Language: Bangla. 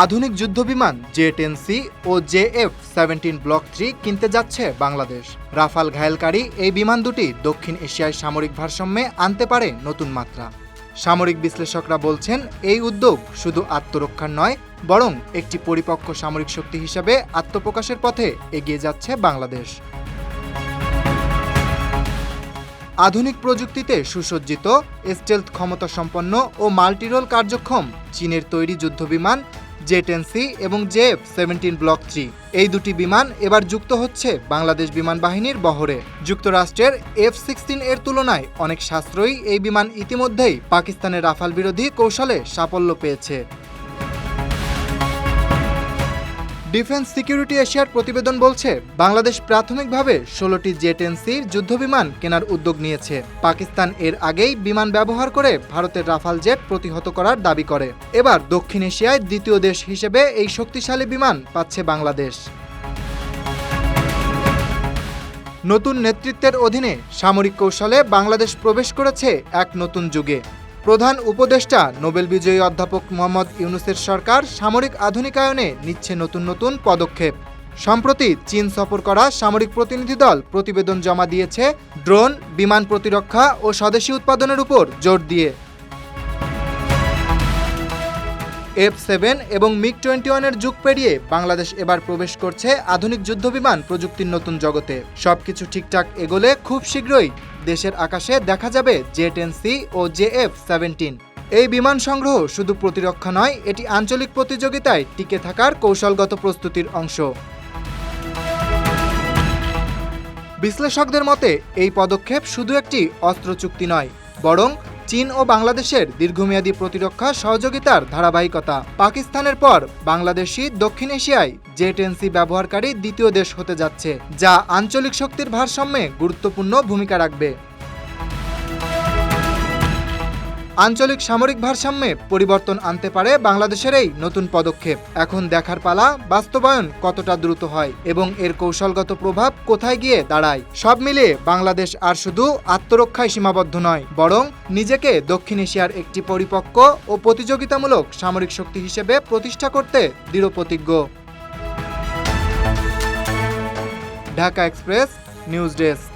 আধুনিক যুদ্ধবিমান জে-10সি ও জে-এফ-17 ব্লক 3 কিনতে যাচ্ছে বাংলাদেশ। রাফাল ঘায়েলকারী এই বিমান দুটি দক্ষিণ এশিয়ায় সামরিক ভারসাম্যে আনতে পারে নতুন মাত্রা। সামরিক বিশ্লেষকরা বলছেন, এই উদ্যোগ শুধু আত্মরক্ষার নয়, বরং একটি পরিপক্ক সামরিক শক্তি হিসেবে আত্মপ্রকাশের পথে এগিয়ে যাচ্ছে বাংলাদেশ। আধুনিক প্রযুক্তিতে সুসজ্জিত, স্টেলথ ক্ষমতাসম্পন্ন ও মাল্টিরোল কার্যক্ষম চীনের তৈরি যুদ্ধবিমান জে-10সি এবং জে-এফ-17 ব্লক 3 এই দুটি বিমান এবার যুক্ত হচ্ছে বাংলাদেশ বিমান বাহিনীর বহরে। যুক্তরাষ্ট্রের F-16 এর তুলনায় অনেক সাশ্রয়ী এই বিমান ইতিমধ্যেই পাকিস্তানের রাফাল বিরোধী কৌশলে সাফল্য পেয়েছে। ডিফেন্স সিকিউরিটি এশিয়ার প্রতিবেদন বলছে, বাংলাদেশ প্রাথমিকভাবে 16টি জে-10সির যুদ্ধবিমান কেনার উদ্যোগ নিয়েছে। পাকিস্তান এর আগেই বিমান ব্যবহার করে ভারতের রাফাল জেট প্রতিহত করার দাবি করে। এবার দক্ষিণ এশিয়ায় দ্বিতীয় দেশ হিসেবে এই শক্তিশালী বিমান পাচ্ছে বাংলাদেশ। নতুন নেতৃত্বের অধীনে সামরিক কৌশলে বাংলাদেশ প্রবেশ করেছে এক নতুন যুগে। প্রধান উপদেষ্টা নোবেল বিজয়ী অধ্যাপক মোহাম্মদ ইউনূসের সরকার সামরিক আধুনিকায়নে নিচ্ছে নতুন নতুন পদক্ষেপ। সম্প্রতি চীন সফর করা সামরিক প্রতিনিধি দল প্রতিবেদন জমা দিয়েছে ড্রোন, বিমান প্রতিরক্ষা ও স্বদেশী উৎপাদনের উপর জোর দিয়ে। F-7 এবং MiG-21 এর যুগ পেরিয়ে বাংলাদেশ এবার প্রবেশ করছে আধুনিক যুদ্ধবিমান প্রযুক্তির নতুন জগতে। সবকিছু ঠিকঠাক এগোলে খুব শীঘ্রই দেশের আকাশে দেখা যাবে জে-10সি ও জে-এফ-17। এই বিমান সংগ্রহ শুধু প্রতিরক্ষা নয়, এটি আঞ্চলিক প্রতিযোগিতায় টিকে থাকার কৌশলগত প্রস্তুতির অংশ। বিশ্লেষকদের মতে, এই পদক্ষেপ শুধু একটি অস্ত্র চুক্তি নয়, বরং চীন ও বাংলাদেশের দীর্ঘমেয়াদী প্রতিরক্ষা সহযোগিতার ধারাবাহিকতা। পাকিস্তানের পর বাংলাদেশই দক্ষিণ এশিয়ায় জে-10সি ব্যবহারকারী দ্বিতীয় দেশ হতে যাচ্ছে, যা আঞ্চলিক শক্তির ভারসাম্যে গুরুত্বপূর্ণ ভূমিকা রাখবে। আঞ্চলিক সামরিক ভারসাম্যে পরিবর্তন আনতে পারে বাংলাদেশের এই নতুন পদক্ষেপ। এখন দেখার পালা, বাস্তবায়ন কতটা দ্রুত হয় এবং এর কৌশলগত প্রভাব কোথায় গিয়ে দাঁড়ায়। সব মিলিয়ে বাংলাদেশ আর শুধু আত্মরক্ষায় সীমাবদ্ধ নয়, বরং নিজেকে দক্ষিণ এশিয়ার একটি পরিপক্ক ও প্রতিযোগিতামূলক সামরিক শক্তি হিসেবে প্রতিষ্ঠা করতে দৃঢ়প্রতিজ্ঞ। Dhaka express news desk.